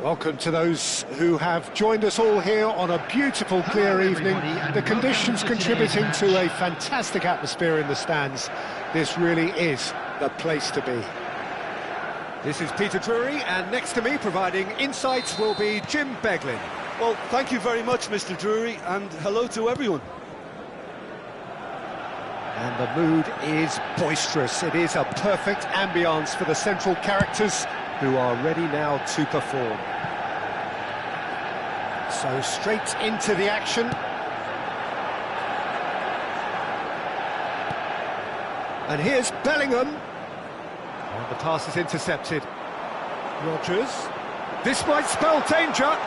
Welcome to those who have joined us all here on a beautiful, clear evening. The conditions contributing to a fantastic atmosphere in the stands. This really is the place to be. This is Peter Drury, and next to me, providing insights, will be Jim Beglin. Well, thank you very much, Mr. Drury, and hello to everyone. And the mood is boisterous. It is a perfect ambience for the central characters who are ready now to perform. So straight into the action. And here's Bellingham. And the pass is intercepted. Rodgers. This might spell danger.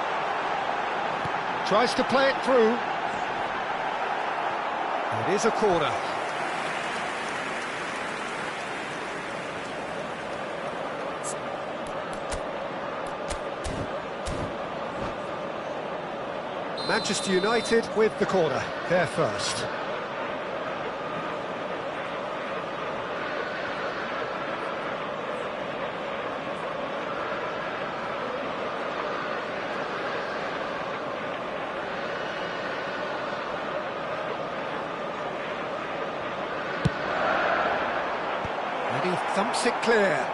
Tries to play it through. It is a corner. Manchester United with the corner, there first. And he thumps it clear.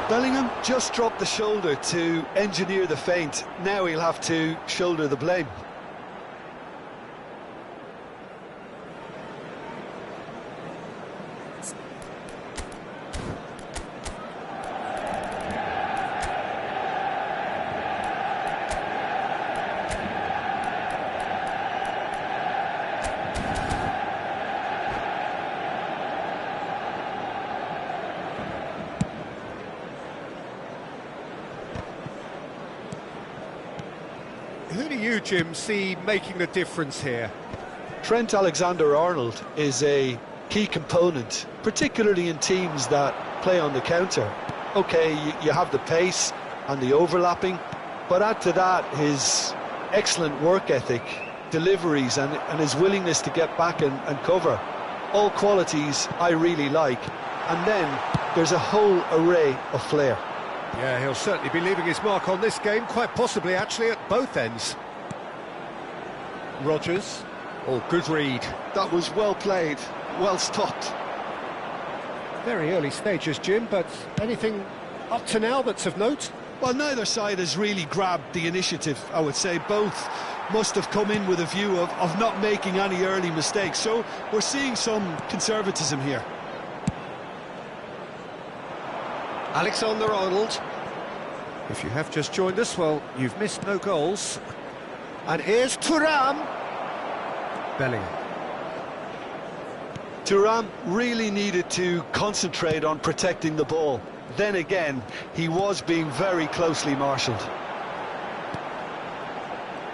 Bellingham just dropped the shoulder to engineer the feint. Now he'll have to shoulder the blame. Who do you, Jim, see making the difference here? Trent Alexander-Arnold is a key component, particularly in teams that play on the counter. Okay, you have the pace and the overlapping, but add to that his excellent work ethic, deliveries and his willingness to get back and cover. All qualities I really like. And then there's a whole array of flair. Yeah, he'll certainly be leaving his mark on this game, quite possibly actually at both ends. Rodgers. Oh, good read. That was well played, well stopped. Very early stages, Jim, but anything up to now that's of note? Well, neither side has really grabbed the initiative, I would say. Both must have come in with a view of not making any early mistakes, so we're seeing some conservatism here. Alexander-Arnold. If you have just joined us, well, you've missed no goals. And here's Thuram. Bellingham. Thuram really needed to concentrate on protecting the ball. Then again, he was being very closely marshalled.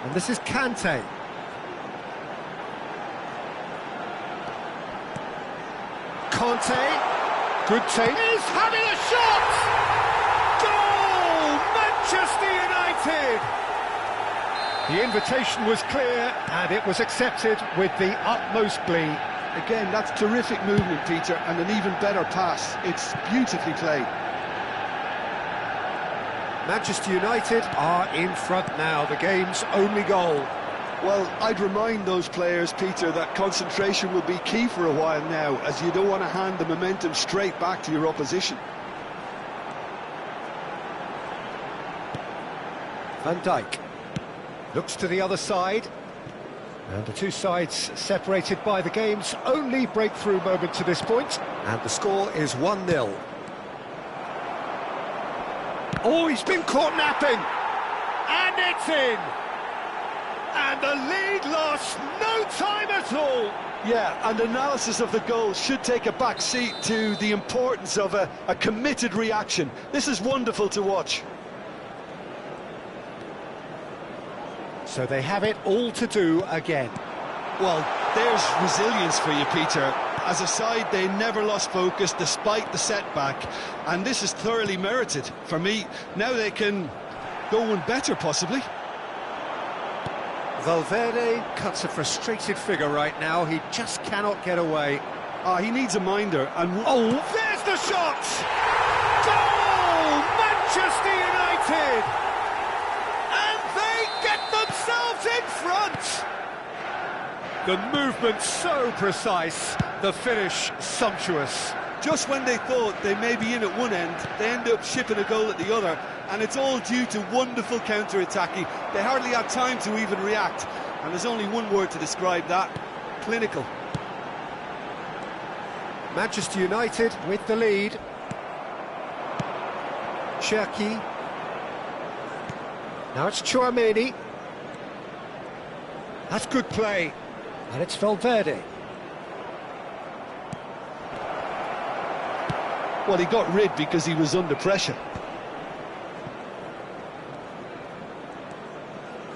And this is Kante. Kante. Good take. He's having a shot! Goal! Manchester United! The invitation was clear and it was accepted with the utmost glee. Again, that's terrific movement, Peter, and an even better pass. It's beautifully played. Manchester United are in front now, the game's only goal. Well, I'd remind those players, Peter, that concentration will be key for a while now, as you don't want to hand the momentum straight back to your opposition. Van Dijk looks to the other side, and the two sides separated by the game's only breakthrough moment to this point, and the score is 1-0. Oh, he's been caught napping, and it's in! And the lead lost no time at all! Yeah, and analysis of the goal should take a back seat to the importance of a committed reaction. This is wonderful to watch. So they have it all to do again. Well, there's resilience for you, Peter. As a side, they never lost focus despite the setback, and this is thoroughly merited. For me, now they can go one better, possibly. Valverde cuts a frustrated figure right now. He just cannot get away. He needs a minder, and... Oh, there's the shot! Goal! Manchester United! And they get themselves in front! The movement so precise, the finish sumptuous. Just when they thought they may be in at one end, they end up shipping a goal at the other, and it's all due to wonderful counter-attacking. They hardly had time to even react, and there's only one word to describe that: clinical. Manchester United with the lead. Cherki. Now it's Tchouaméni. That's good play. And it's Valverde. Well, he got rid because he was under pressure.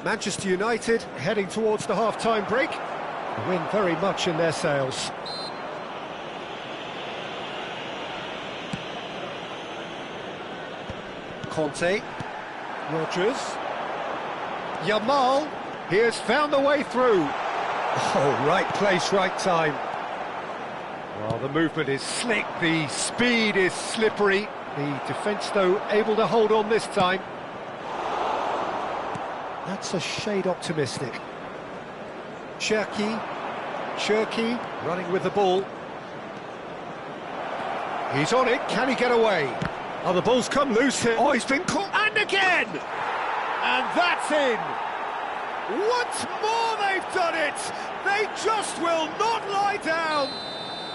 Manchester United heading towards the half-time break. The win very much in their sails. Conte. Rodgers. Yamal. He has found the way through. Oh, right place, right time. Well, the movement is slick, the speed is slippery. The defence, though, able to hold on this time. That's a shade optimistic. Cherki running with the ball. He's on it, can he get away? Oh, the ball's come loose here. Oh, he's been caught, and again! And that's in! Once more they've done it! They just will not lie down!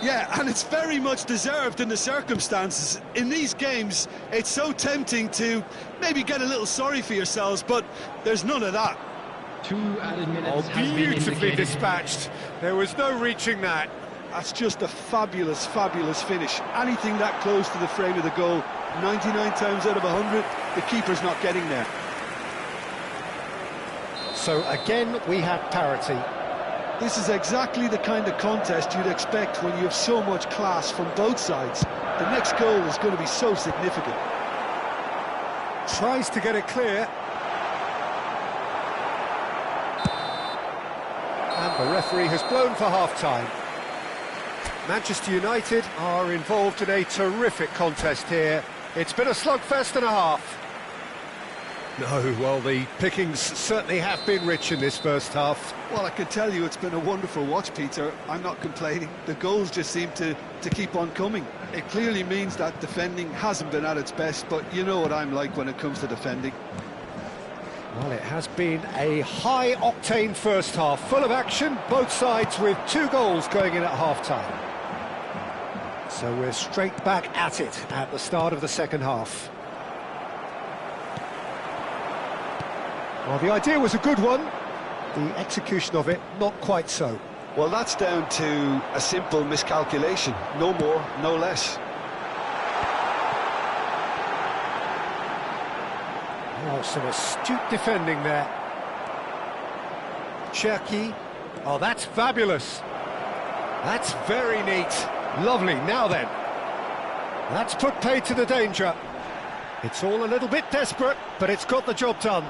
Yeah, and it's very much deserved in the circumstances. In these games, it's so tempting to maybe get a little sorry for yourselves, but there's none of that. 2 added minutes. Oh, beautifully dispatched. There was no reaching that. That's just a fabulous, fabulous finish. Anything that close to the frame of the goal, 99 times out of 100, the keeper's not getting there. So again, we have parity. This is exactly the kind of contest you'd expect when you have so much class from both sides. The next goal is going to be so significant. Tries to get it clear. And the referee has blown for half-time. Manchester United are involved in a terrific contest here. It's been a slugfest and a half. No, well, the pickings certainly have been rich in this first half. Well, I can tell you it's been a wonderful watch, Peter. I'm not complaining. The goals just seem to keep on coming. It clearly means that defending hasn't been at its best, but you know what I'm like when it comes to defending. Well, it has been a high-octane first half, full of action, both sides with 2 goals going in at half-time. So we're straight back at it at the start of the second half. Well, the idea was a good one, the execution of it not quite so. Well, that's down to a simple miscalculation, no more, no less. Oh, some astute defending there. Cherki. Oh, that's fabulous. That's very neat. Lovely. Now then, that's put paid to the danger. It's all a little bit desperate, but it's got the job done.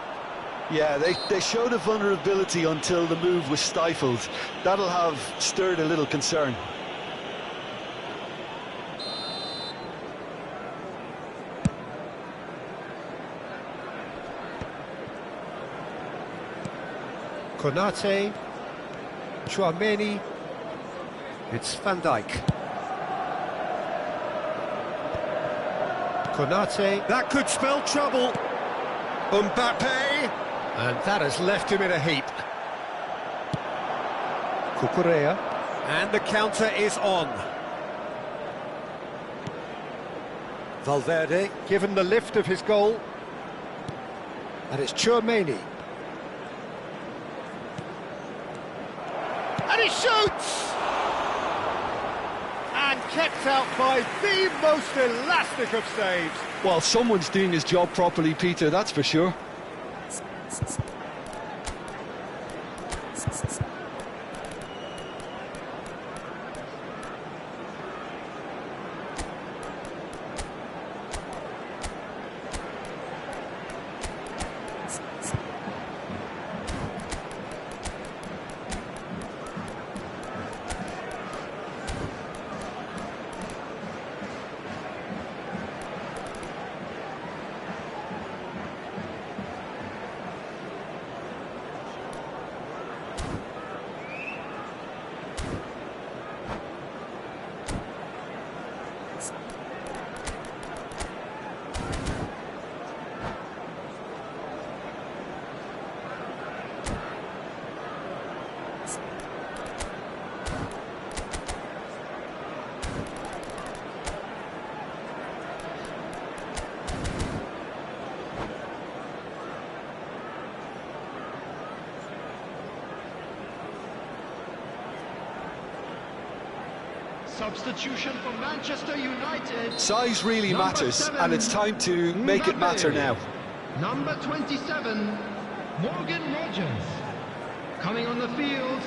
Yeah, they showed a vulnerability until the move was stifled. That'll have stirred a little concern. Konate, Chouameni, it's Van Dijk. Konate, that could spell trouble. Mbappe, and that has left him in a heap. Cucurella, and the counter is on. Valverde, given the lift of his goal. And it's Chouameni. And he shoots! And kept out by the most elastic of saves. Well, someone's doing his job properly, Peter, that's for sure. Substitution for Manchester United. Size really Number matters, 7, and it's time to make it matter now. Number 27, Morgan Rogers. Coming on the field,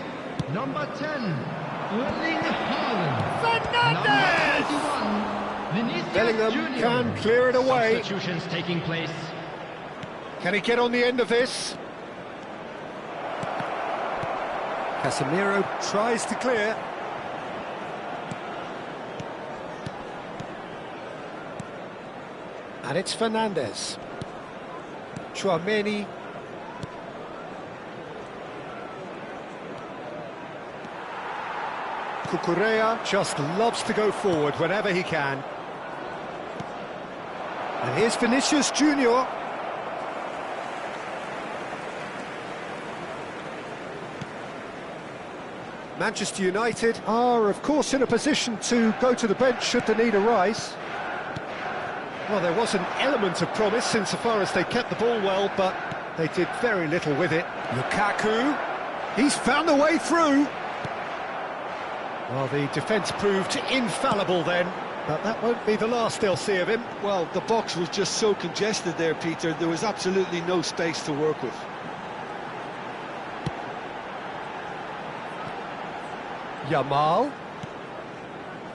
number 10, Erling Haaland. Fernandes! Number 21, Vinicius Bellingham Junior. can clear it away. Substitutions taking place. Can he get on the end of this? Casemiro tries to clear. And it's Fernandes. Chouameni. Cucurella just loves to go forward whenever he can. And here's Vinicius Junior. Manchester United are, of course, in a position to go to the bench should the need arise. Well, there was an element of promise insofar as they kept the ball well, but they did very little with it. Lukaku, he's found a way through. Well, the defence proved infallible then, but that won't be the last they'll see of him. Well, the box was just so congested there, Peter. There was absolutely no space to work with. Yamal.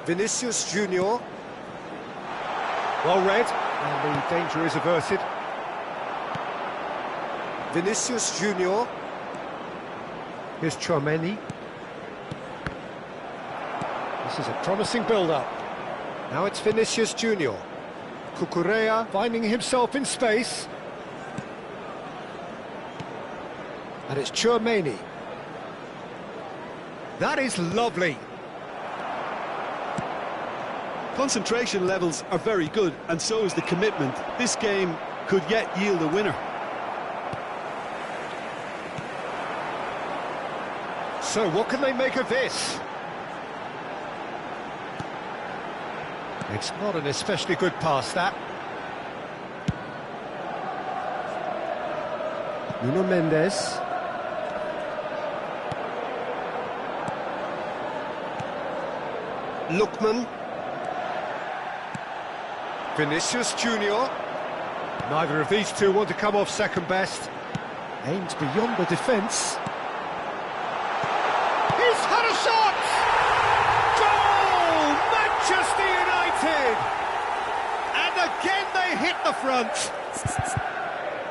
Vinicius Junior. Well read, and the danger is averted. Vinicius Junior. Here's Chouameni. This is a promising build-up. Now it's Vinicius Junior. Cucurella finding himself in space. And it's Chouameni. That is lovely. Concentration levels are very good, and so is the commitment. This game could yet yield a winner. So what can they make of this? It's not an especially good pass, that. Nuno Mendes. Lookman. Vinicius Junior. Neither of these two want to come off second best. Aims beyond the defence. He's had a shot! Goal! Manchester United! And again they hit the front.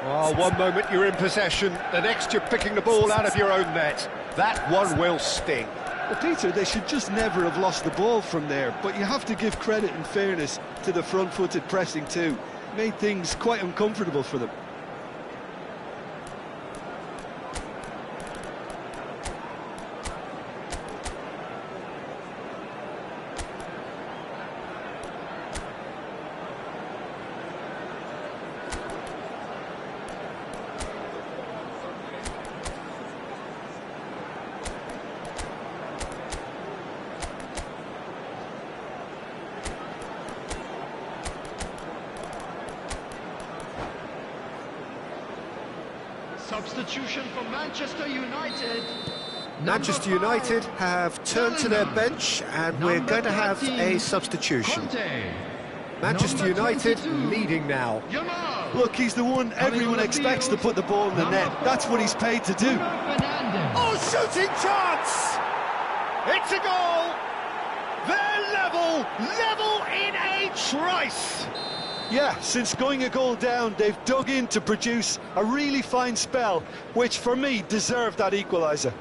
Oh, one moment you're in possession, the next you're picking the ball out of your own net. That one will sting. Well, Peter, they should just never have lost the ball from there, but you have to give credit and fairness to the front-footed pressing too. Made things quite uncomfortable for them. Substitution for Manchester United. Manchester United have turned to their bench and we're going to have a substitution. Manchester United leading now. Look, he's the one everyone expects to put the ball in the net. That's what he's paid to do. Oh, shooting chance! It's a goal! They're level in a trice! Yeah, since going a goal down, they've dug in to produce a really fine spell, which for me deserved that equaliser.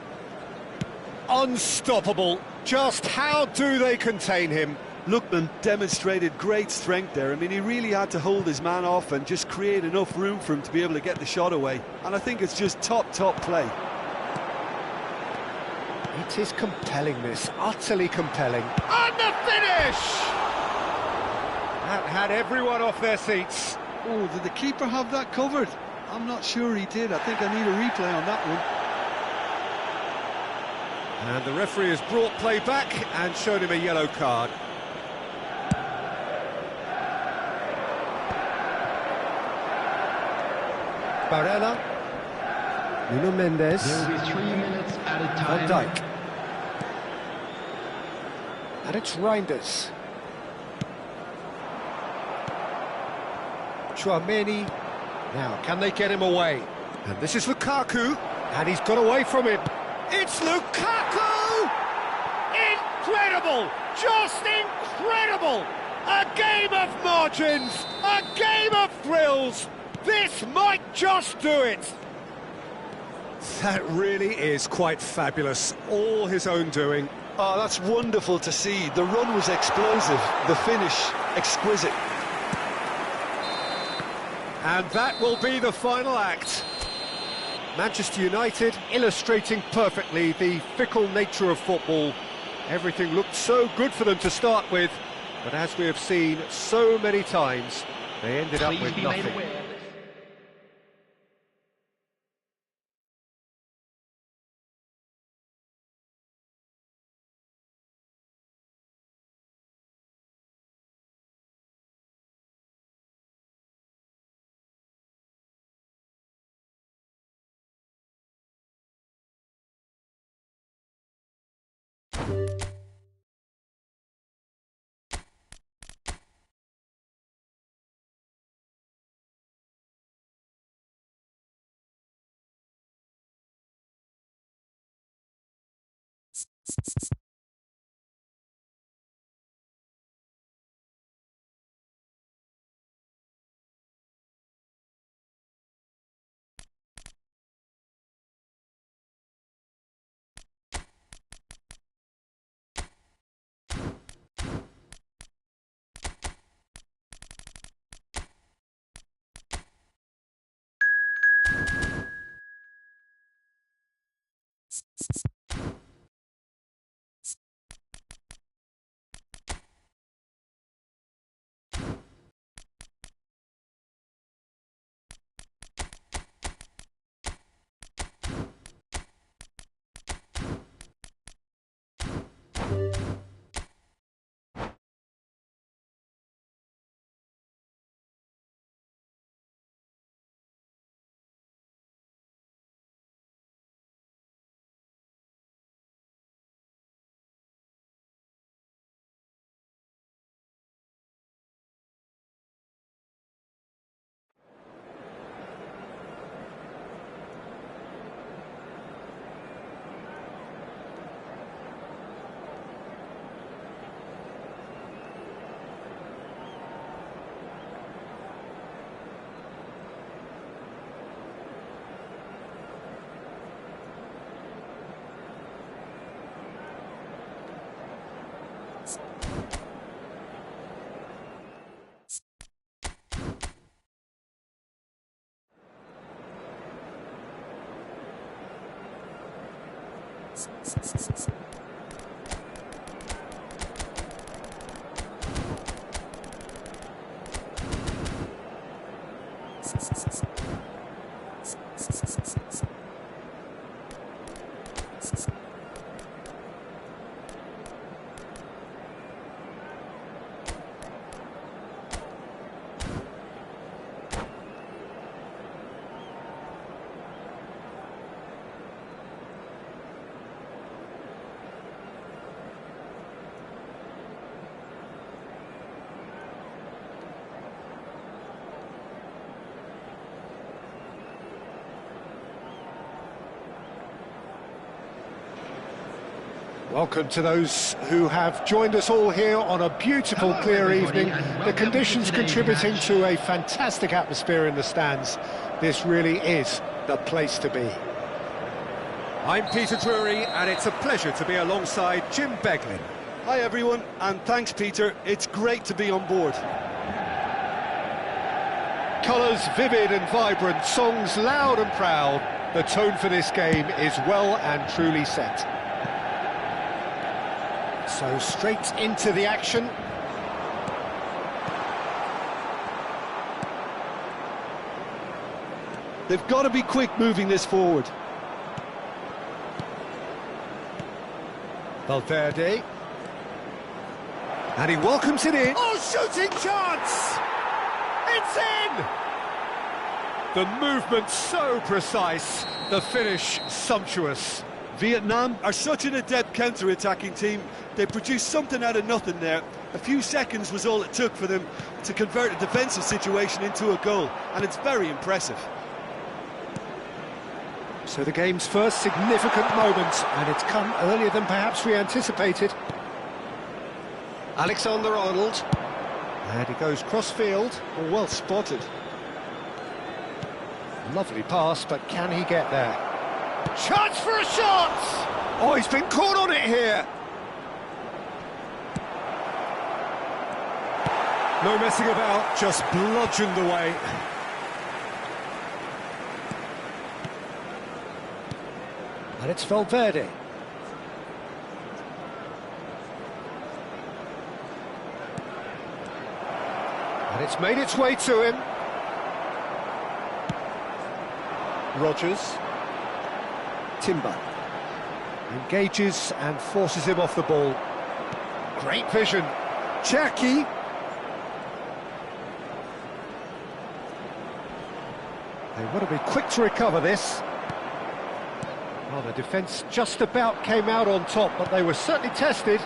Unstoppable. Just how do they contain him? Lookman demonstrated great strength there. I mean, he really had to hold his man off and just create enough room for him to be able to get the shot away. And I think it's just top play. It is compelling, this. Utterly compelling. And the finish! That had everyone off their seats. Oh, did the keeper have that covered? I'm not sure he did. I think I need a replay on that one. And the referee has brought play back and showed him a yellow card. Barella. Nuno Mendes. There will be 3 minutes at a Van time. Dijk. And it's Reinders. Chouameni. Now, can they get him away? And this is Lukaku. And he's got away from him. It's Lukaku! Incredible! Just incredible! A game of margins! A game of thrills! This might just do it! That really is quite fabulous. All his own doing. Oh, that's wonderful to see. The run was explosive, the finish exquisite. And that will be the final act. Manchester United illustrating perfectly the fickle nature of football. Everything looked so good for them to start with, but as we have seen so many times, they ended up with nothing. Welcome to those who have joined us all here on a beautiful, Hello, clear everybody, evening. and The welcome conditions to today's contributing match. to a fantastic atmosphere in the stands. This really is the place to be. I'm Peter Drury, and it's a pleasure to be alongside Jim Beglin. Hi everyone, and thanks Peter, it's great to be on board. Colours vivid and vibrant, songs loud and proud. The tone for this game is well and truly set. So straight into the action. They've got to be quick moving this forward. Valverde. And he welcomes it in. Oh, shooting chance! It's in! The movement so precise, the finish sumptuous. Vietnam are such an adept counter-attacking team. They produced something out of nothing there. A few seconds was all it took for them to convert a defensive situation into a goal, and it's very impressive. So the game's first significant moment, and it's come earlier than perhaps we anticipated. Alexander-Arnold. And he goes cross-field. Oh, well spotted. Lovely pass, but can he get there? Chance for a shot! Oh, he's been caught on it here. No messing about, just bludgeoned away. And it's Valverde. And it's made its way to him. Rodgers. Timber. Engages and forces him off the ball. Great vision. Cherki. They want to be quick to recover this. Well, the defence just about came out on top, but they were certainly tested.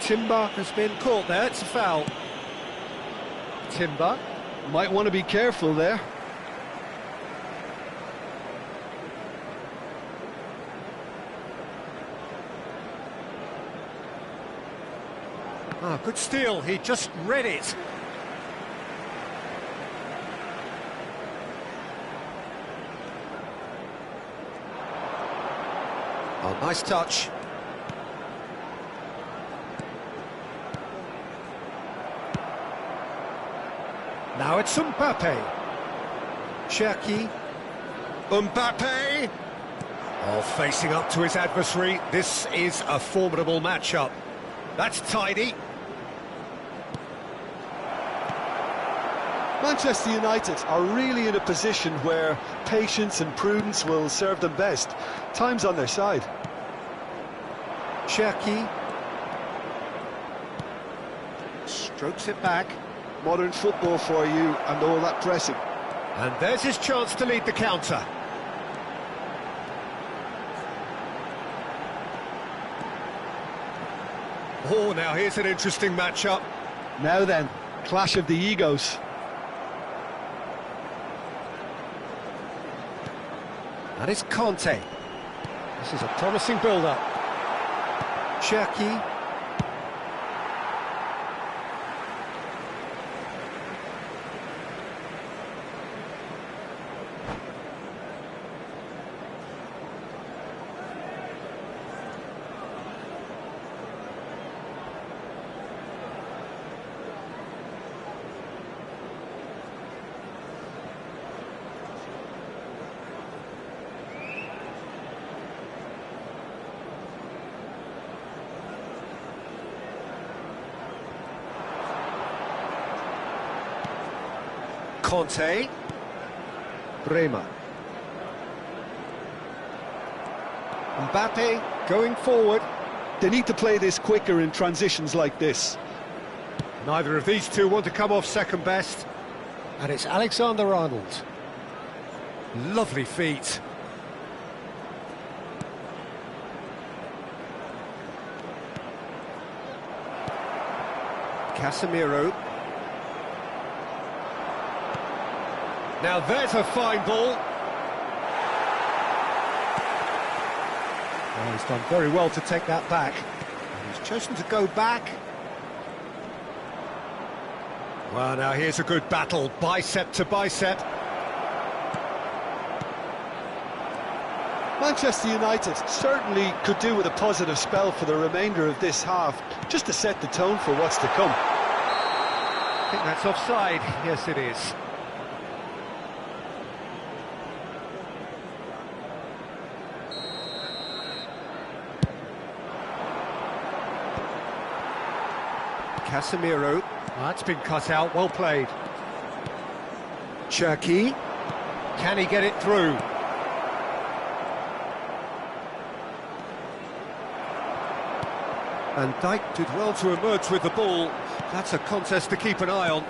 Timber has been caught there, it's a foul. Timber. Might want to be careful there. Ah, good steal, he just read it. Oh, nice touch. Now it's Mbappe. Cherki. Mbappe. Oh, facing up to his adversary. This is a formidable matchup. That's tidy. Manchester United are really in a position where patience and prudence will serve them best. Time's on their side. Cherki. Strokes it back. Modern football for you and all that pressing. And there's his chance to lead the counter. Oh, now here's an interesting matchup. Now then, clash of the egos. And it's Conte. This is a promising build-up. Cherki. Conte. Bremer. Mbappe going forward. They need to play this quicker in transitions like this. Neither of these two want to come off second best. And it's Alexander-Arnold. Lovely feet. Casemiro. Now there's a fine ball. Well, he's done very well to take that back. And he's chosen to go back. Well, now here's a good battle, bicep to bicep. Manchester United certainly could do with a positive spell for the remainder of this half, just to set the tone for what's to come. I think that's offside. Yes, it is. Casemiro. That's been cut out, well played. Cherki. Can he get it through? And Dijk did well to emerge with the ball. That's a contest to keep an eye on.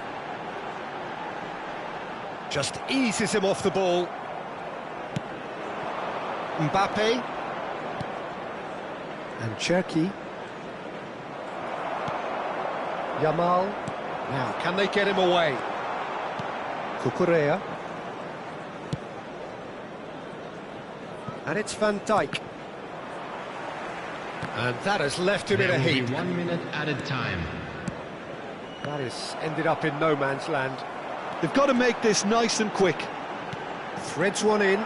Just eases him off the ball. Mbappe. And Cherki. Yamal. Now, can they get him away? Cucurella. And it's Van Dijk. And that has left him in a heap. 1 minute added time. That has ended up in no man's land. They've got to make this nice and quick. Threads one in.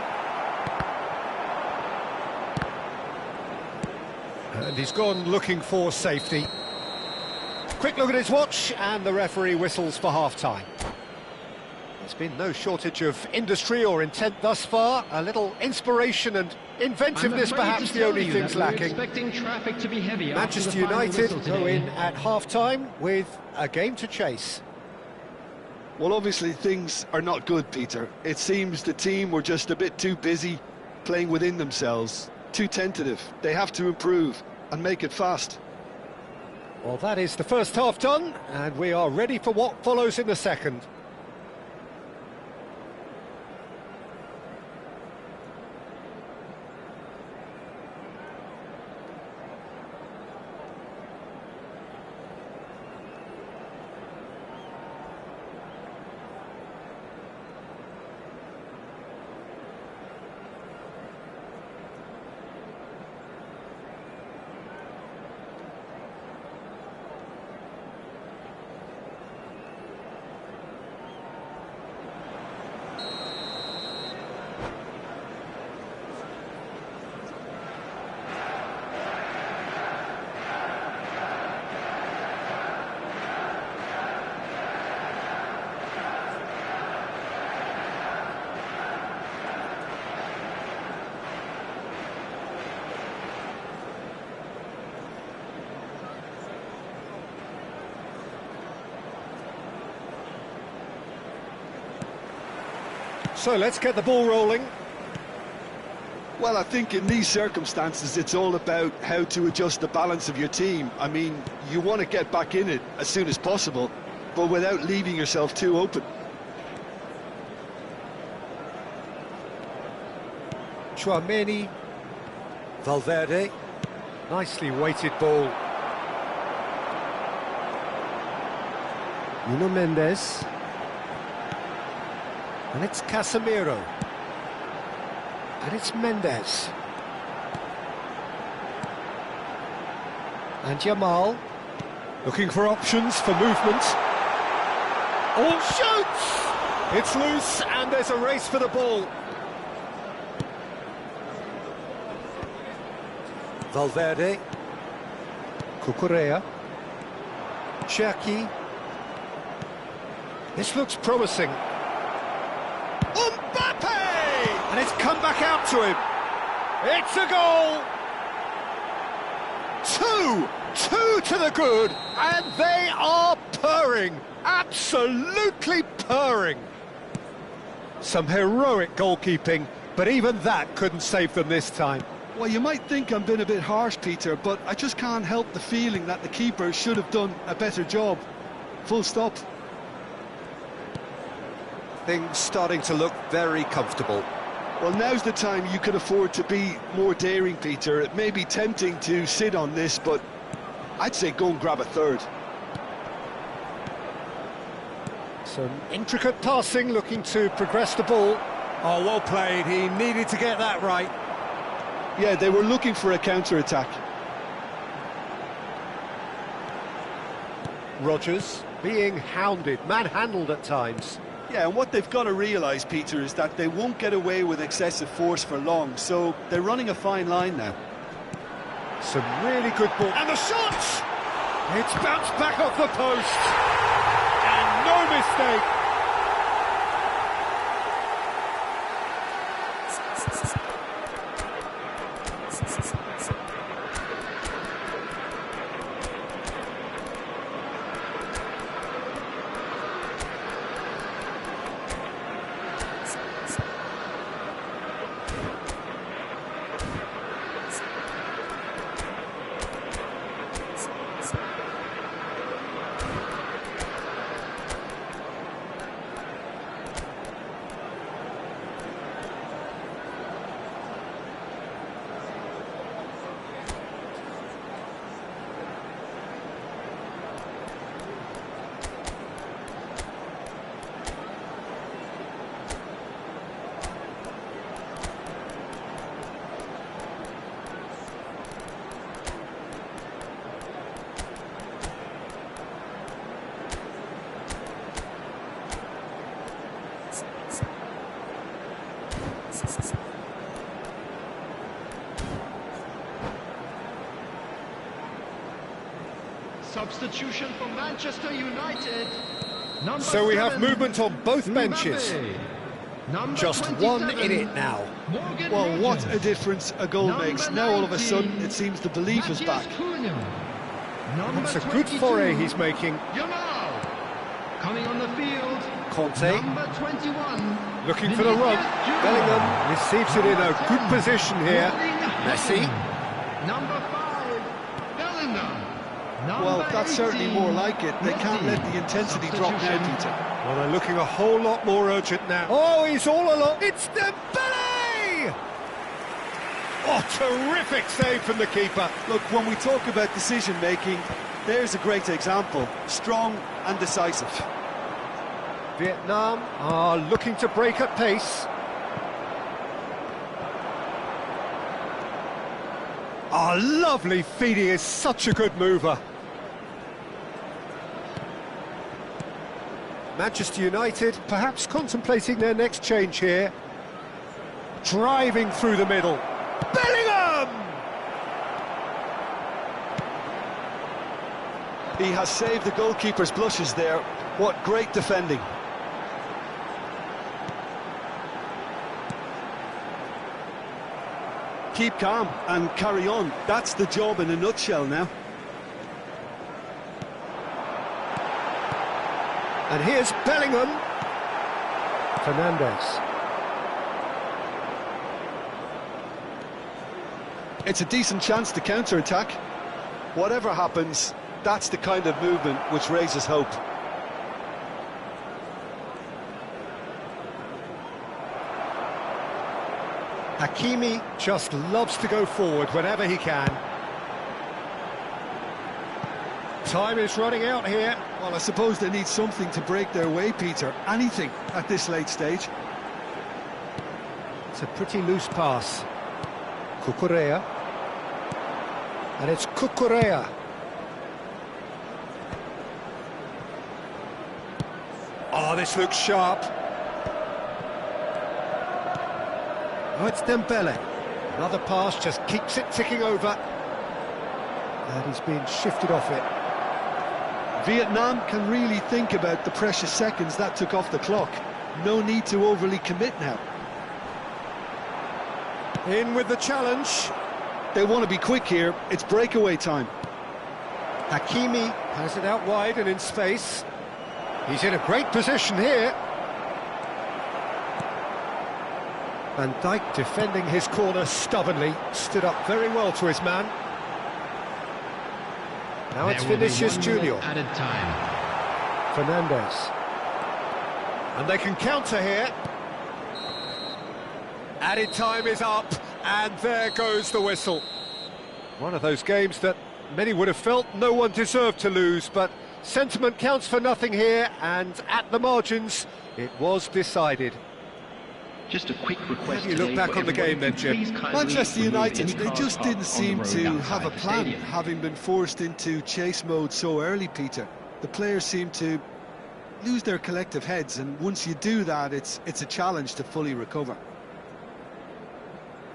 And he's gone looking for safety. Quick look at his watch, and the referee whistles for half-time. There's been no shortage of industry or intent thus far. A little inspiration and inventiveness, perhaps the only things lacking. Traffic to be heavy. Manchester United go in at half-time with a game to chase. Well, obviously things are not good, Peter. It seems the team were just a bit too busy playing within themselves, too tentative. They have to improve and make it fast. Well, that is the first half done, and we are ready for what follows in the second. So let's get the ball rolling. Well, I think in these circumstances it's all about how to adjust the balance of your team. I mean, you want to get back in it as soon as possible, but without leaving yourself too open. Chouameni. Valverde. Nicely weighted ball. Nuno Mendes. And it's Casemiro. And it's Mendes. And Yamal. Looking for options for movement. Oh, shoots! It's loose, and there's a race for the ball. Valverde. Cucurella. Cherki. This looks promising. Mbappe! And it's come back out to him. It's a goal! Two to the good, and they are purring, absolutely purring. Some heroic goalkeeping, but even that couldn't save them this time. Well, you might think I'm being a bit harsh, Peter, but I just can't help the feeling that the keeper should have done a better job. Full stop. Things starting to look very comfortable. Well, now's the time you can afford to be more daring, Peter. It may be tempting to sit on this, but I'd say go and grab a third. Some intricate passing, looking to progress the ball. Oh, well played. He needed to get that right. Yeah, they were looking for a counter-attack. Rodgers being hounded, manhandled at times. Yeah, and what they've got to realise, Peter, is that they won't get away with excessive force for long, so they're running a fine line now. Some really good ball. And the shot! It's bounced back off the post. And no mistake. Substitution for Manchester United. So we have 7, movement on both benches. Just 27, one in it now. Morgan Well, what Rogers. a difference a goal Number makes. Now all of a 19, sudden it seems the belief is back. Matheus Cunha. Number That's a good 22, foray he's making. Yamal. Coming on the field. Conte Number 21. looking for the run. Vinicius Junior. Bellingham receives it in a good position here. Messi. Number 5. Bellingham. Well, that's certainly more like it. They can't let the intensity drop now, Peter. Well, they're looking a whole lot more urgent now. Oh, he's all along. It's Dembele! Oh, terrific save from the keeper. Look, when we talk about decision-making, there's a great example. Strong and decisive. Vietnam are looking to break at pace. Oh, lovely feed. He is such a good mover. Manchester United perhaps contemplating their next change here. Driving through the middle. Bellingham! He has saved the goalkeeper's blushes there. What great defending. Keep calm and carry on. That's the job in a nutshell now. And here's Bellingham. Fernandes. It's a decent chance to counter-attack. Whatever happens, that's the kind of movement which raises hope. Hakimi just loves to go forward whenever he can. Time is running out here. Well, I suppose they need something to break their way, Peter. Anything at this late stage. It's a pretty loose pass. Cucurella. And it's Cucurella. Oh, this looks sharp. Oh, it's Dembele. Another pass just keeps it ticking over. And he's being shifted off it. Vietnam can really think about the precious seconds that took off the clock. No need to overly commit now. In with the challenge. They want to be quick here. It's breakaway time. Hakimi has it out wide and in space. He's in a great position here. Van Dijk defending his corner stubbornly, stood up very well to his man. Now it's Vinicius Junior. Added time. Fernandes. And they can counter here. Added time is up, and there goes the whistle. One of those games that many would have felt no one deserved to lose, but sentiment counts for nothing here, and at the margins, it was decided. Just a quick request. How do you look back on the game then, Jim? Manchester United, they just didn't seem to have a plan, having been forced into chase mode so early, Peter. The players seem to lose their collective heads, and once you do that, it's a challenge to fully recover.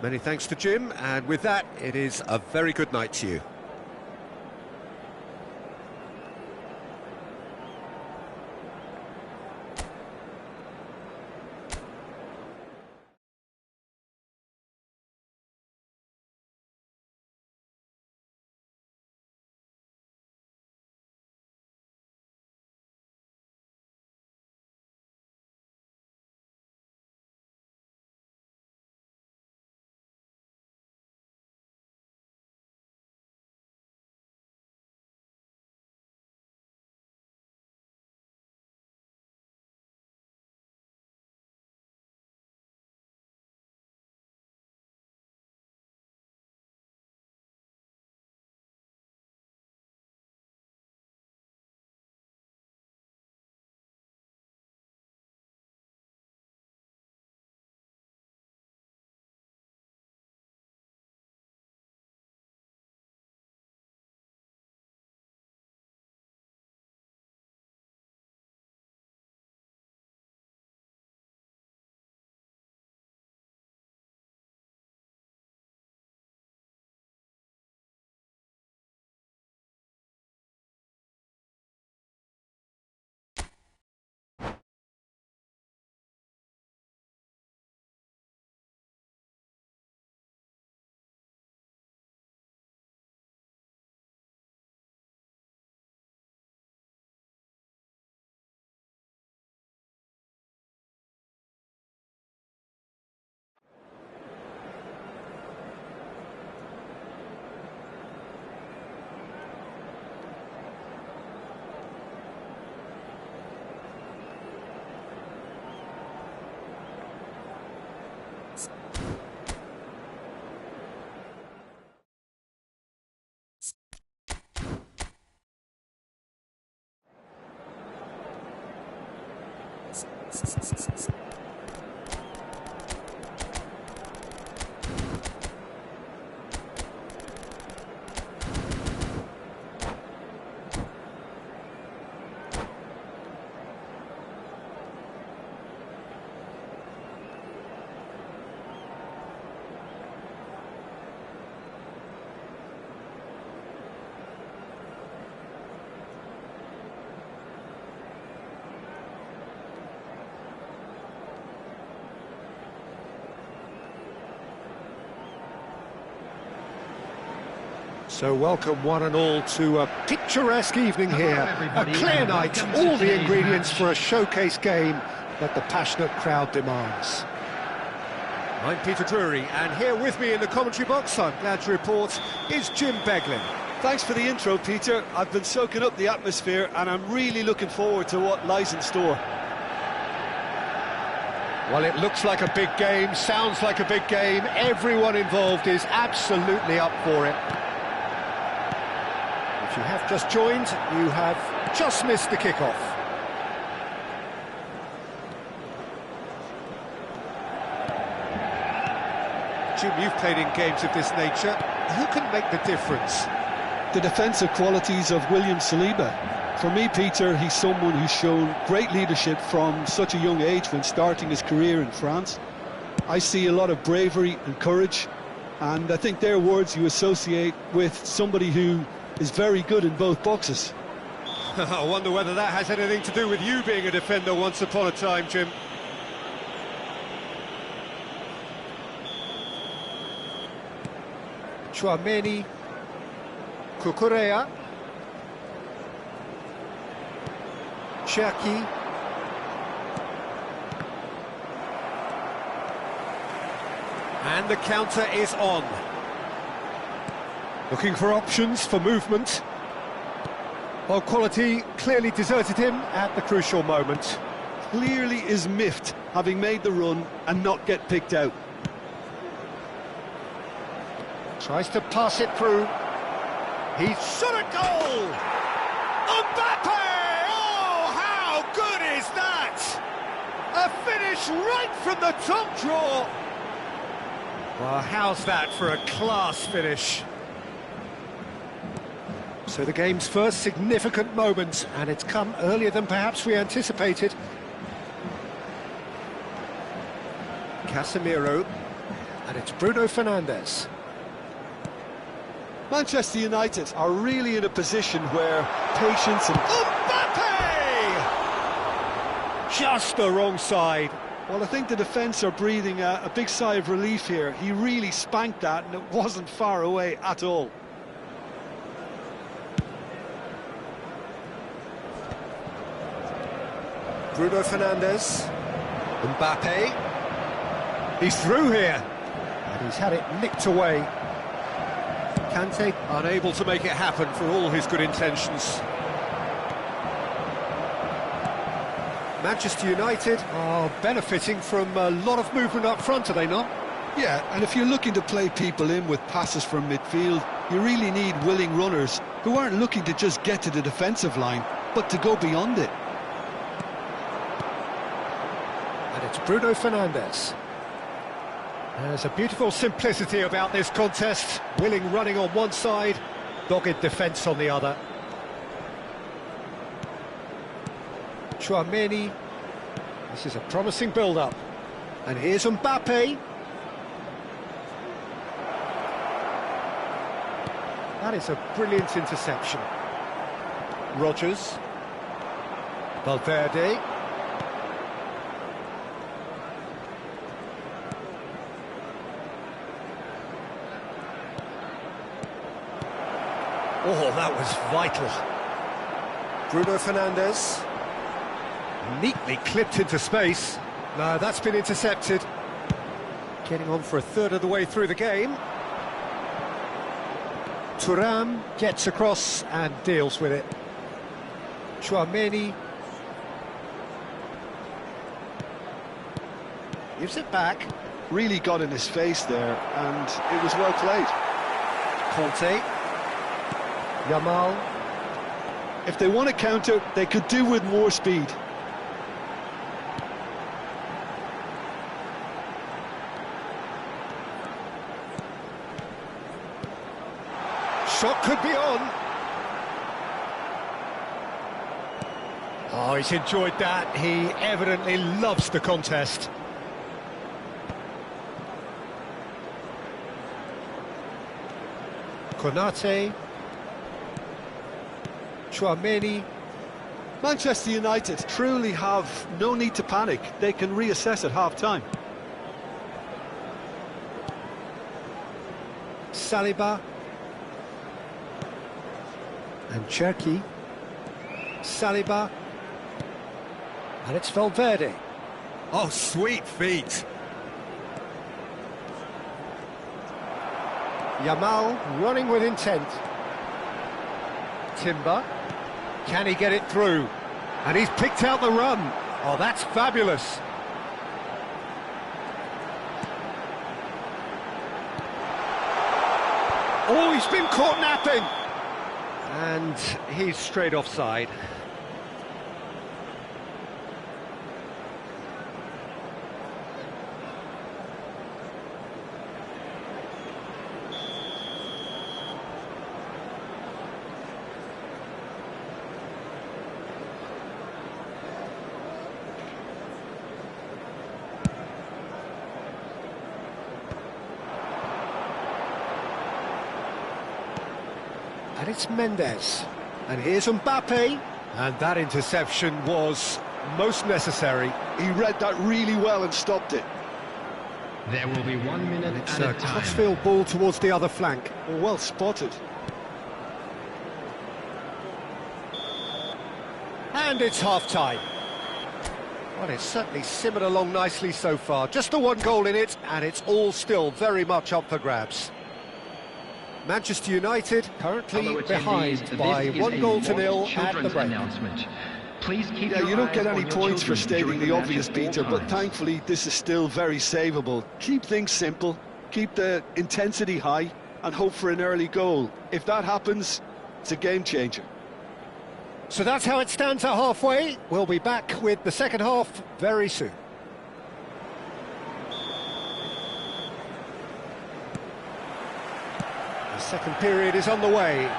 Many thanks to Jim, and with that, it is a very good night to you. So welcome one and all to a picturesque evening here, a clear night, all the ingredients for a showcase game that the passionate crowd demands. I'm Peter Drury, and here with me in the commentary box, I'm glad to report, is Jim Beglin. Thanks for the intro, Peter. I've been soaking up the atmosphere, and I'm really looking forward to what lies in store. Well, it looks like a big game, sounds like a big game, everyone involved is absolutely up for it. If you have just joined, you have just missed the kickoff. Jim, you've played in games of this nature. Who can make the difference? The defensive qualities of William Saliba. For me, Peter, he's someone who's shown great leadership from such a young age when starting his career in France. I see a lot of bravery and courage, and I think they're words you associate with somebody who is very good in both boxes. I wonder whether that has anything to do with you being a defender once upon a time, Jim. Chouameni, Cucurella, Cherki, And the counter is on. Looking for options for movement. Well, quality clearly deserted him at the crucial moment. Clearly is miffed, having made the run and not get picked out. Tries to pass it through. He's shot a goal! Mbappe! Oh, how good is that? A finish right from the top draw. Well, how's that for a class finish? So the game's first significant moment, and it's come earlier than perhaps we anticipated. Casemiro, and it's Bruno Fernandes. Manchester United are really in a position where patience and... Mbappe! Just the wrong side. Well, I think the defence are breathing a big sigh of relief here. He really spanked that, and it wasn't far away at all. Bruno Fernandes. Mbappe. He's through here. And he's had it nicked away. Kante unable to make it happen for all his good intentions. Manchester United are benefiting from a lot of movement up front, are they not? Yeah, and if you're looking to play people in with passes from midfield, you really need willing runners who aren't looking to just get to the defensive line, but to go beyond it. And it's Bruno Fernandes. There's a beautiful simplicity about this contest. Willing running on one side, dogged defence on the other. Tchouaméni. This is a promising build-up. And here's Mbappe. That is a brilliant interception. Rodgers. Valverde. Oh, that was vital. Bruno Fernandes. Neatly clipped into space. No, that's been intercepted. Getting on for a third of the way through the game. Thuram gets across and deals with it. Tchouaméni. Gives it back. Really got in his face there, and it was well played. Conte. Yamal. If they want to counter, they could do with more speed. Shot could be on. Oh, he's enjoyed that. He evidently loves the contest. Konate. Tchouaméni. Manchester United truly have no need to panic. They can reassess at half-time. Saliba. And Cherki. Saliba. And it's Valverde. Oh, sweet feet. Yamal running with intent. Timber. Can he get it through? And he's picked out the run. Oh, that's fabulous. Oh, he's been caught napping. And he's straight offside. And it's Mendes. And here's Mbappe. And that interception was most necessary. He read that really well and stopped it. There will be 1 minute It's at a a time. crossfield ball towards the other flank. Well spotted. And it's half-time. Well, it's certainly simmered along nicely so far. Just the one goal in it, and it's all still very much up for grabs. Manchester United currently behind by 1-0 at the break. Please keep Yeah, your you don't eyes get on any your points for children stating during the match obvious, at all Peter, but times. thankfully this is still very savable. Keep things simple, keep the intensity high, and hope for an early goal. If that happens, it's a game changer. So that's how it stands at halfway. We'll be back with the second half very soon. The second period is on the way.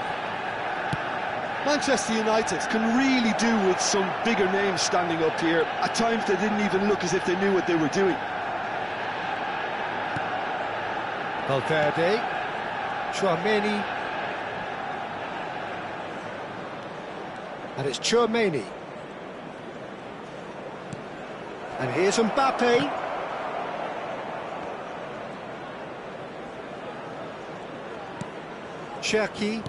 Manchester United can really do with some bigger names standing up here. At times they didn't even look as if they knew what they were doing. Valverde, Chouameni, and it's Chouameni. And here's Mbappe. Cherki.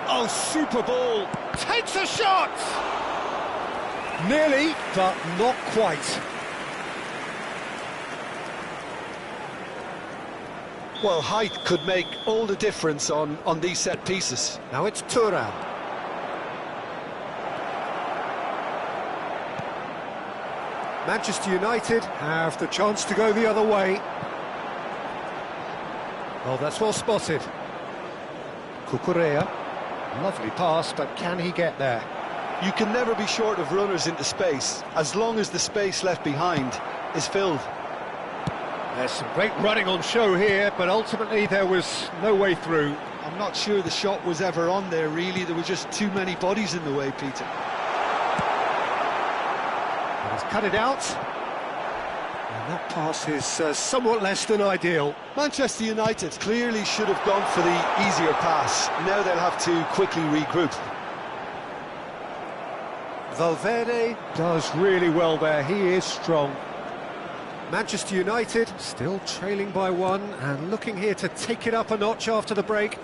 Oh, super ball. Takes a shot! Nearly, but not quite. Well, height could make all the difference on these set pieces. Now it's Thuram. Manchester United have the chance to go the other way. Oh, that's well spotted. Cucurella. Lovely pass, but can he get there? You can never be short of runners into space, as long as the space left behind is filled. There's some great running on show here, but ultimately there was no way through. I'm not sure the shot was ever on there, really. There were just too many bodies in the way, Peter. And he's cut it out. And that pass is somewhat less than ideal. Manchester United clearly should have gone for the easier pass. Now they'll have to quickly regroup. Valverde does really well there. He is strong. Manchester United still trailing by one and looking here to take it up a notch after the break.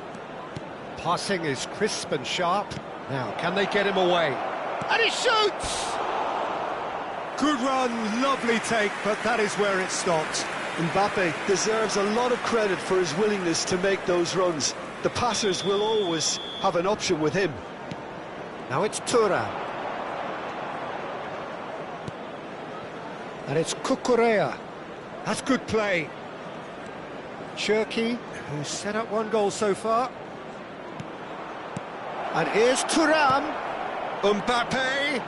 Passing is crisp and sharp. Now, can they get him away? And he shoots! Good run, lovely take, but that is where it stopped. Mbappe deserves a lot of credit for his willingness to make those runs. The passers will always have an option with him. Now it's Thuram. And it's Cucurella. That's good play. Cherki, who's set up one goal so far. And here's Thuram. Mbappe.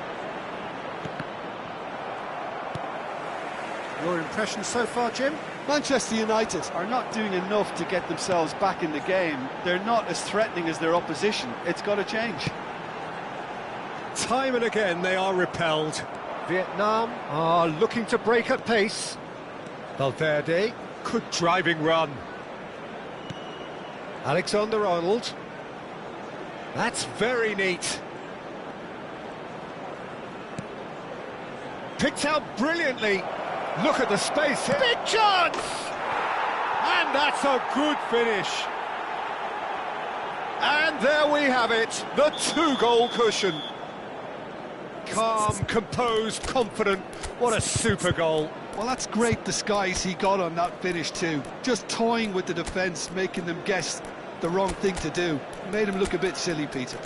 Your impression so far, Jim? Manchester United are not doing enough to get themselves back in the game. They're not as threatening as their opposition. It's got to change. Time and again they are repelled. Vietnam are looking to break at pace. Valverde, good driving run. Alexander-Arnold. That's very neat. Picked out brilliantly. Look at the space here. Big chance! And that's a good finish. And there we have it, the 2-goal cushion. Calm, composed, confident. What a super goal. Well, that's great disguise he got on that finish too. Just toying with the defence, making them guess the wrong thing to do. Made him look a bit silly, Peter.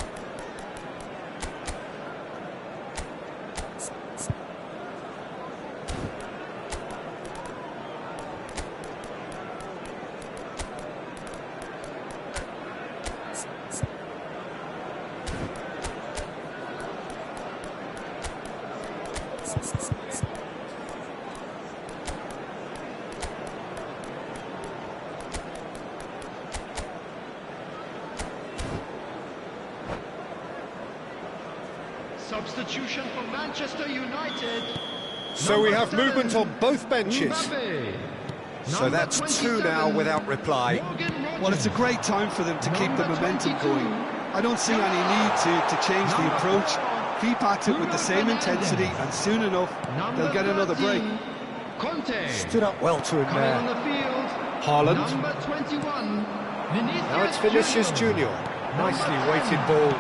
Substitution for Manchester United. So we have 7, movement on both benches. Mbappe. So that's 2 now without reply. Well, it's a great time for them to keep the momentum going. I don't see any need to change the approach. Keep at it with the same intensity, and soon enough, they'll get another break. Conte. Stood up well to him Coming on there. the field. Haaland. Number 21. Now it's Vinicius Junior. Nicely weighted ball.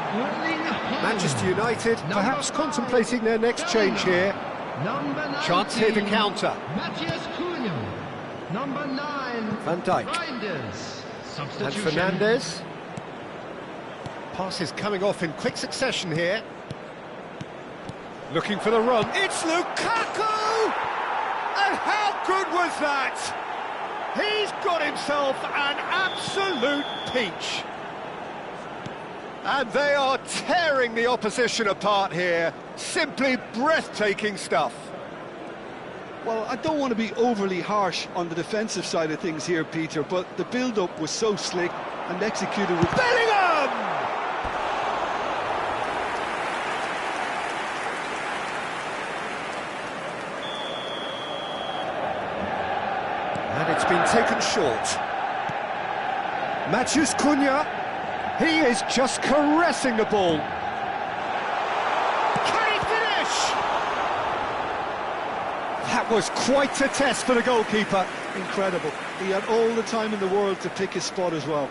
Manchester United perhaps contemplating their next change here. Number 19, Chance here to counter. Matthias Cunha. Number 9, Van Dijk. Reinders. And Substitution. Fernandes. Passes coming off in quick succession here. Looking for the run. It's Lukaku! And how good was that? He's got himself an absolute peach. And they are tearing the opposition apart here. Simply breathtaking stuff. Well, I don't want to be overly harsh on the defensive side of things here, Peter, but the build-up was so slick and executed with... Bellingham! And it's been taken short. Matthias Cunha, he is just caressing the ball. Can he finish? That was quite a test for the goalkeeper. Incredible. He had all the time in the world to pick his spot as well.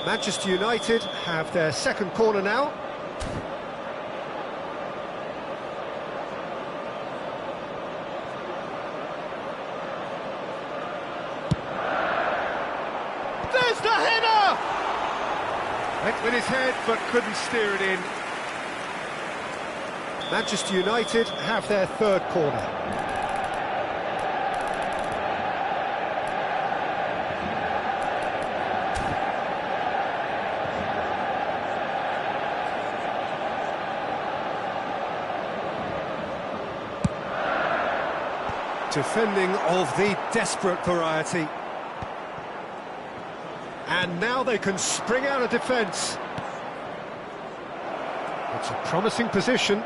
Manchester United have their second corner now. There's the header! Went with his head, but couldn't steer it in. Manchester United have their third corner. Defending of the desperate variety. And now they can spring out of defence. It's a promising position.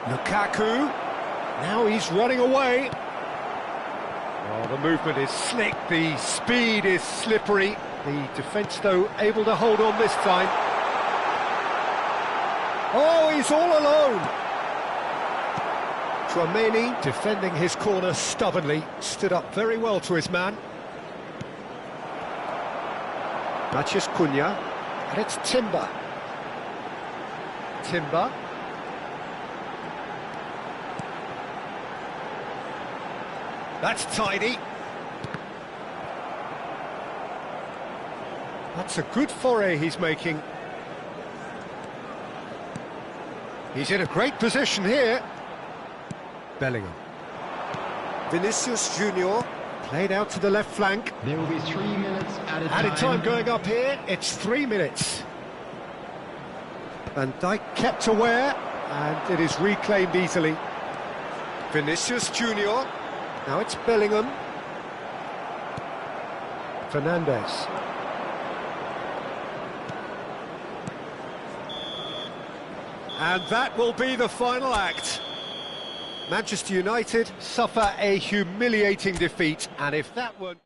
Lukaku, now he's running away. Oh, the movement is slick, the speed is slippery. The defence, though, able to hold on this time. Oh, he's all alone. Tchouaméni defending his corner stubbornly, stood up very well to his man. Matthias Cunha, and it's Timber. Timber. That's tidy. That's a good foray he's making. He's in a great position here. Bellingham. Vinicius Junior played out to the left flank. There will be 3 minutes added Added time going up here, it's 3 minutes. Van Dijk kept aware, and it is reclaimed easily. Vinicius Junior, now it's Bellingham. Fernandes. And that will be the final act. Manchester United suffer a humiliating defeat, and if that weren't...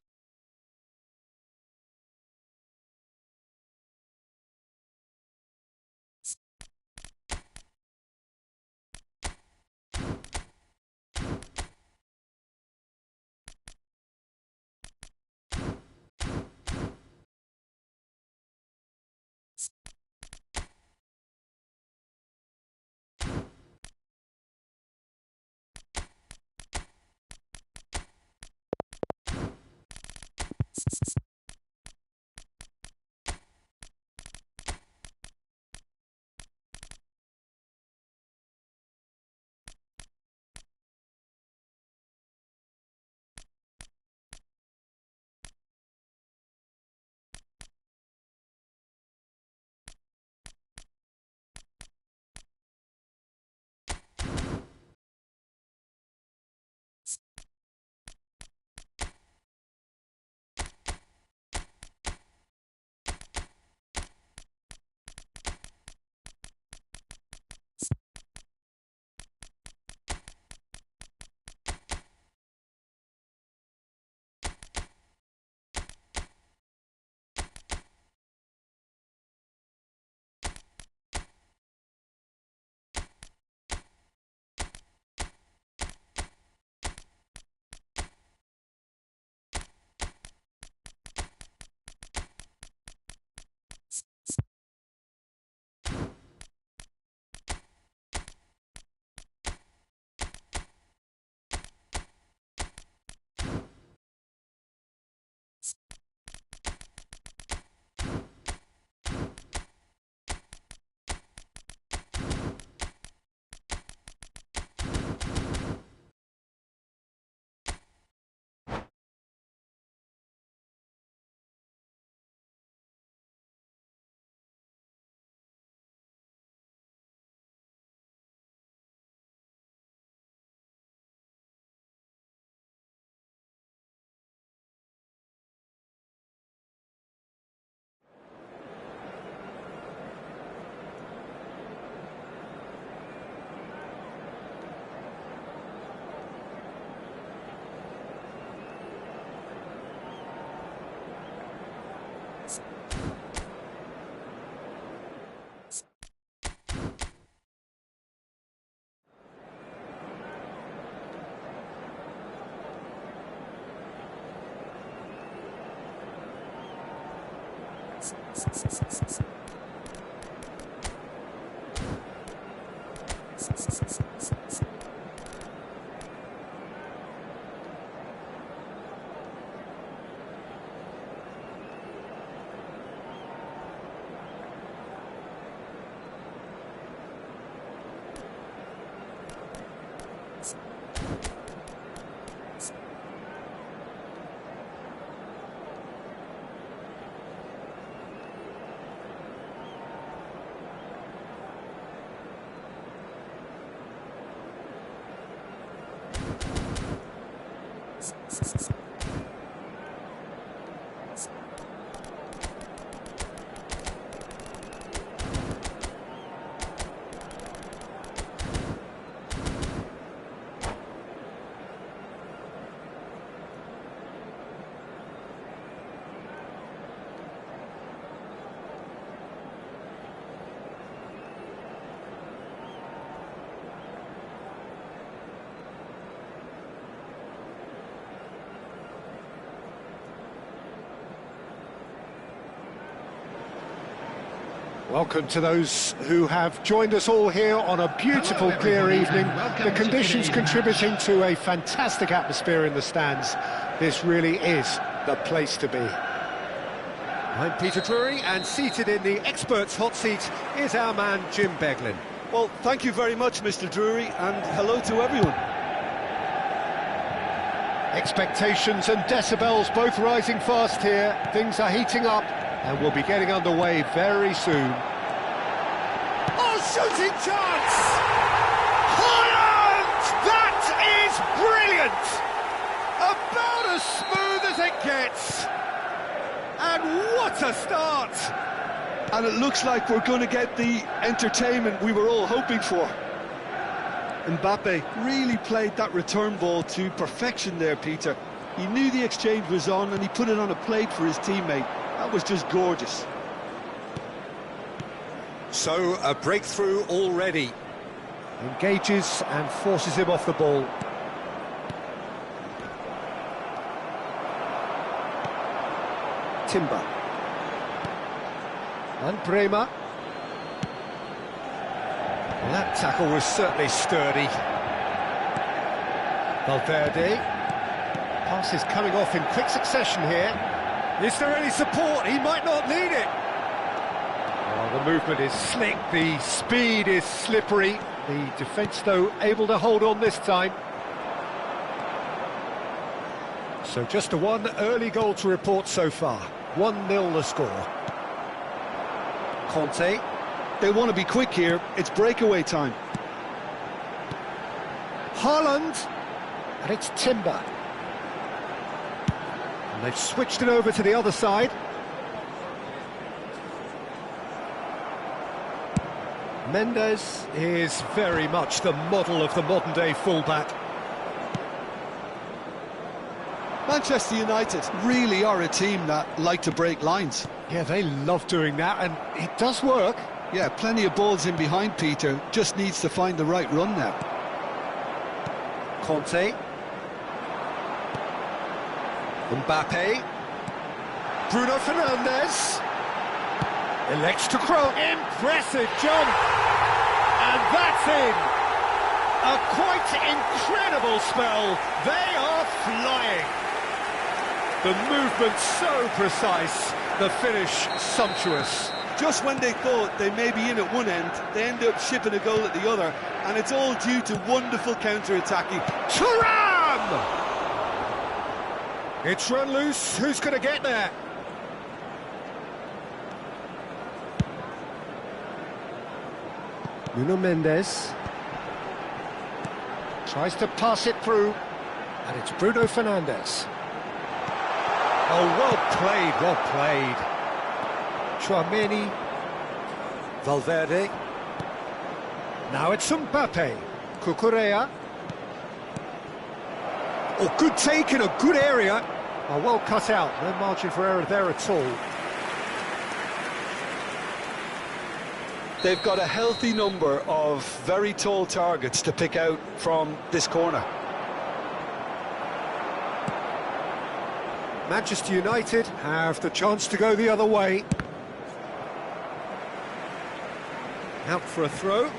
Welcome to those who have joined us all here on a beautiful, clear evening. The conditions contributing to a fantastic atmosphere in the stands. This really is the place to be. I'm Peter Drury, and seated in the experts' hot seat is our man Jim Beglin. Well, thank you very much, Mr. Drury, and hello to everyone. Expectations and decibels both rising fast here. Things are heating up, and we'll be getting underway very soon. Oh, shooting chance! Haaland! That is brilliant! About as smooth as it gets. And what a start! And it looks like we're going to get the entertainment we were all hoping for. Mbappe really played that return ball to perfection there, Peter. He knew the exchange was on and he put it on a plate for his teammate. That was just gorgeous. So, a breakthrough already. Engages and forces him off the ball. Timber. And Bremer. Well, that tackle was certainly sturdy. Valverde. Passes coming off in quick succession here. Is there any support? He might not need it. Oh, the movement is slick, the speed is slippery. The defence, though, able to hold on this time. So just a one early goal to report so far. 1-0 the score. Conte. They want to be quick here. It's breakaway time. Haaland. And it's Timber. And they've switched it over to the other side. Mendes is very much the model of the modern-day fullback. Manchester United really are a team that like to break lines. Yeah, they love doing that, and it does work. Yeah, plenty of balls in behind, Peter. Just needs to find the right run now. Conte. Mbappe. Bruno Fernandes. Elects to crow. Impressive jump. And that's in. A quite incredible spell. They are flying. The movement so precise. The finish sumptuous. Just when they thought they may be in at one end, they end up shipping a goal at the other, and it's all due to wonderful counter-attacking. Thuram! It's run loose. Who's going to get there? Nuno Mendes. Tries to pass it through. And it's Bruno Fernandes. Oh, well played, well played. Tchouameni. Valverde. Now it's Mbappe. Cucurella. Oh, good take in a good area. Oh, well cut out. No margin for error there at all. They've got a healthy number of very tall targets to pick out from this corner. Manchester United have the chance to go the other way. Out for a throw.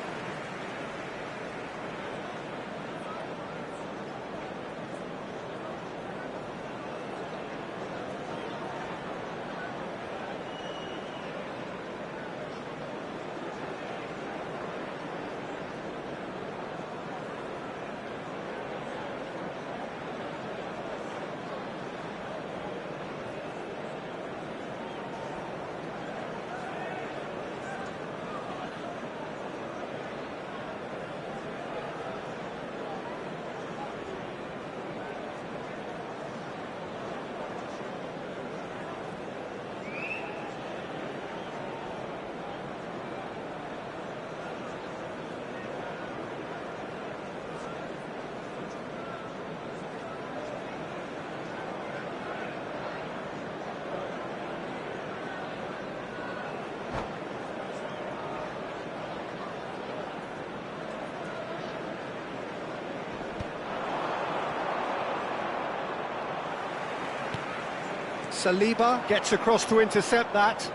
Saliba gets across to intercept that.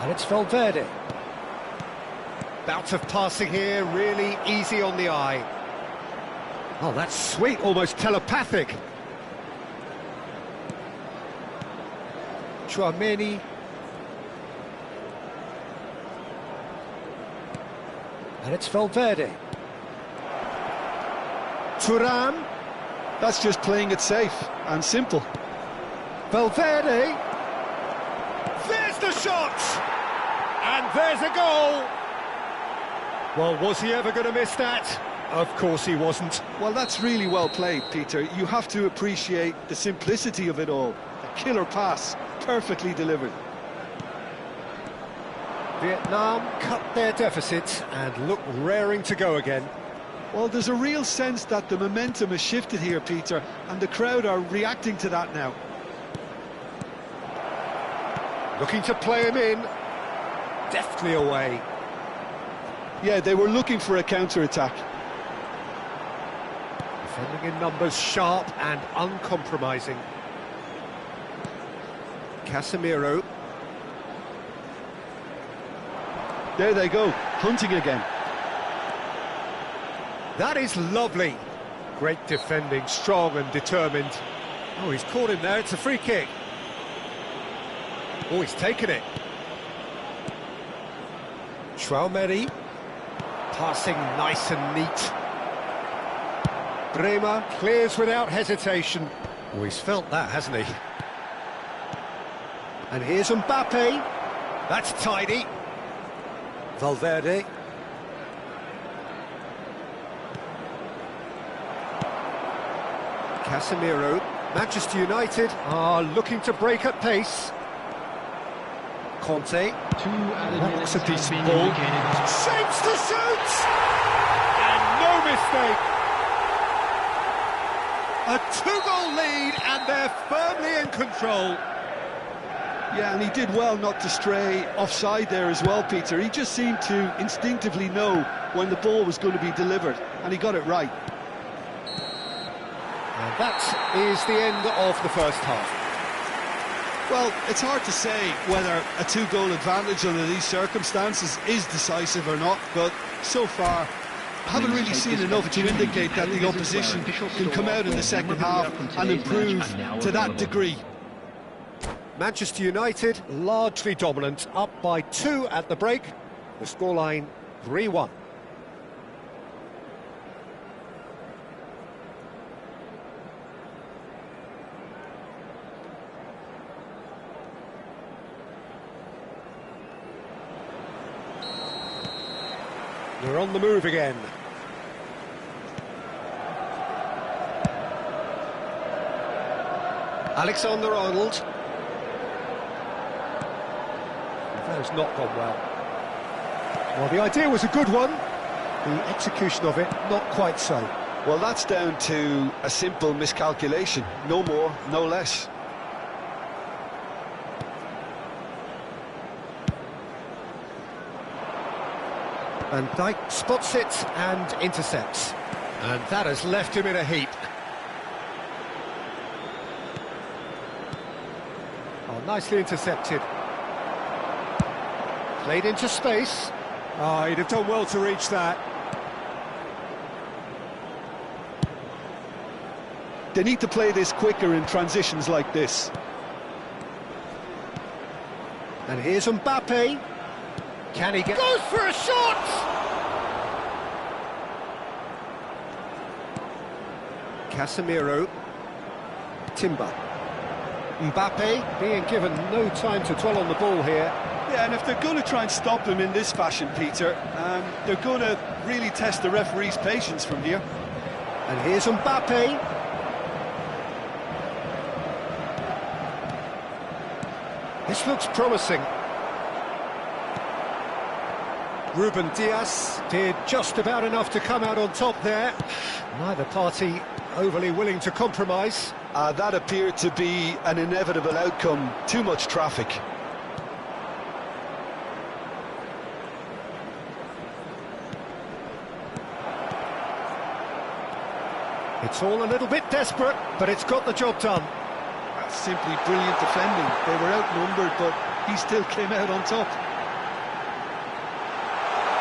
And it's Valverde. Bout of passing here, really easy on the eye. Oh, that's sweet, almost telepathic. Chouameni. And it's Valverde. Thuram. That's just playing it safe and simple. Valverde. There's the shot! And there's a goal! Well, was he ever going to miss that? Of course he wasn't. Well, that's really well played, Peter. You have to appreciate the simplicity of it all. A killer pass, perfectly delivered. Vietnam cut their deficit and look raring to go again. Well, there's a real sense that the momentum has shifted here, Peter, and the crowd are reacting to that now. Looking to play him in. Deftly away. Yeah, they were looking for a counter-attack. Defending in numbers, sharp and uncompromising. Casemiro. There they go, hunting again. That is lovely. Great defending, strong and determined. Oh, he's caught him there, it's a free kick. Oh, he's taken it. Chouameni. Passing nice and neat. Bremer clears without hesitation. Oh, he's felt that, hasn't he? And here's Mbappe. That's tidy. Valverde. Casemiro. Manchester United are looking to break at pace. Conte. That looks a decent ball. Shapes to shoot! And no mistake! A two-goal lead and they're firmly in control. Yeah, and he did well not to stray offside there as well, Peter. He just seemed to instinctively know when the ball was going to be delivered, and he got it right. And that is the end of the first half. Well, it's hard to say whether a two-goal advantage under these circumstances is decisive or not, but so far, I haven't really seen enough to indicate that the opposition can come out in the second half and improve to that degree. Manchester United largely dominant, up by 2 at the break. The scoreline 3-1. They're on the move again. Alexander-Arnold. That has not gone well. Well, the idea was a good one. The execution of it, not quite so. Well, that's down to a simple miscalculation. No more, no less. Van Dijk spots it and intercepts. And that has left him in a heap. Oh, nicely intercepted. Played into space. Oh, he'd have done well to reach that. They need to play this quicker in transitions like this. And here's Mbappe. Can he get... Goes for a shot! Casemiro. Timber. Mbappe being given no time to dwell on the ball here. Yeah, and if they're going to try and stop him in this fashion, Peter, they're going to really test the referee's patience from here. And here's Mbappe. This looks promising. Ruben Dias did just about enough to come out on top there. Neither party overly willing to compromise. That appeared to be an inevitable outcome. Too much traffic. It's all a little bit desperate, but it's got the job done. That's simply brilliant defending. They were outnumbered, but he still came out on top.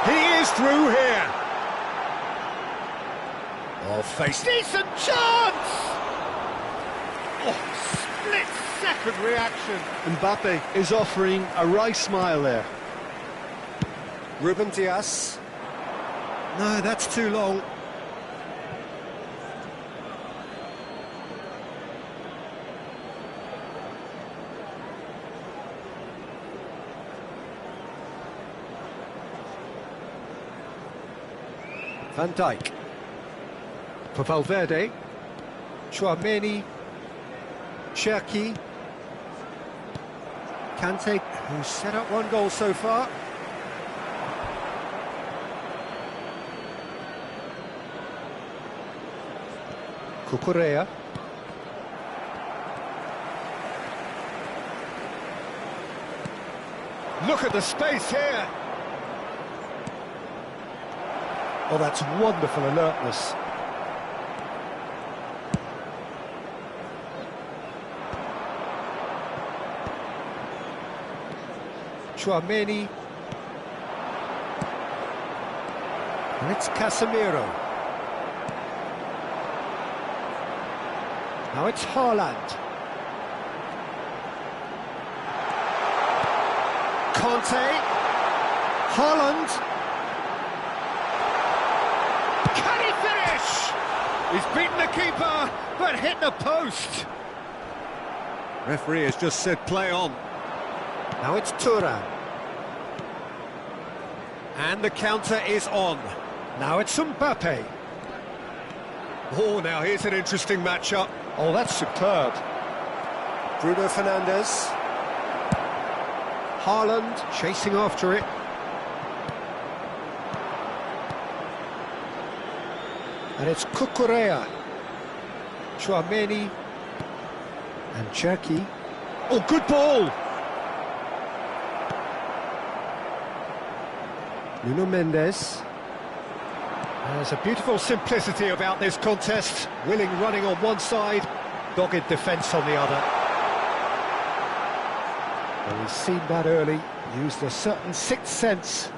He is through here. Oh, face. Decent chance! Oh, split-second reaction. Mbappe is offering a wry smile there. Ruben Dias. No, that's too long. Van Dijk. For Valverde. Chouameni. Cherki. Kante, who's set up one goal so far. Cucurella. Look at the space here. Oh, that's wonderful alertness. Chouameni. And it's Casemiro. Now it's Haaland. Conte. Haaland. Can he finish? He's beaten the keeper, but hit the post. Referee has just said play on. Now it's Thuram. And the counter is on. Now it's Mbappe. Oh, now here's an interesting matchup. Oh, that's superb. Bruno Fernandes. Haaland chasing after it. And it's Cucurella. Chouameni. And Cherki. Oh, good ball! Nuno Mendes. There's a beautiful simplicity about this contest. Willing running on one side, dogged defence on the other. Well, he's seen that early, used a certain sixth sense.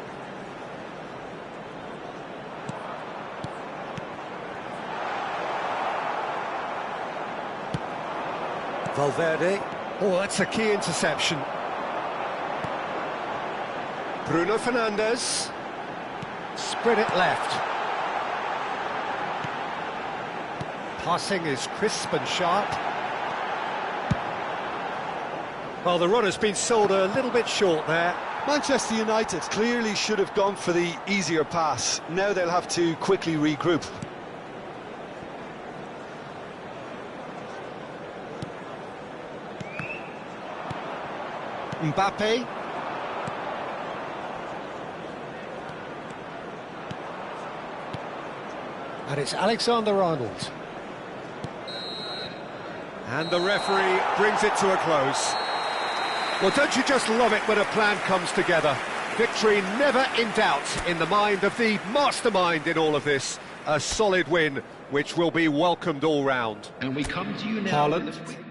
Valverde. Oh, that's a key interception. Bruno Fernandes. Spread it left. Passing is crisp and sharp. Well, the run has been sold a little bit short there. Manchester United clearly should have gone for the easier pass. Now they'll have to quickly regroup. Mbappe. And it's Alexander-Arnold. And the referee brings it to a close. Well, don't you just love it when a plan comes together? Victory never in doubt in the mind of the mastermind in all of this. A solid win, which will be welcomed all round. And we come to you now. Haaland.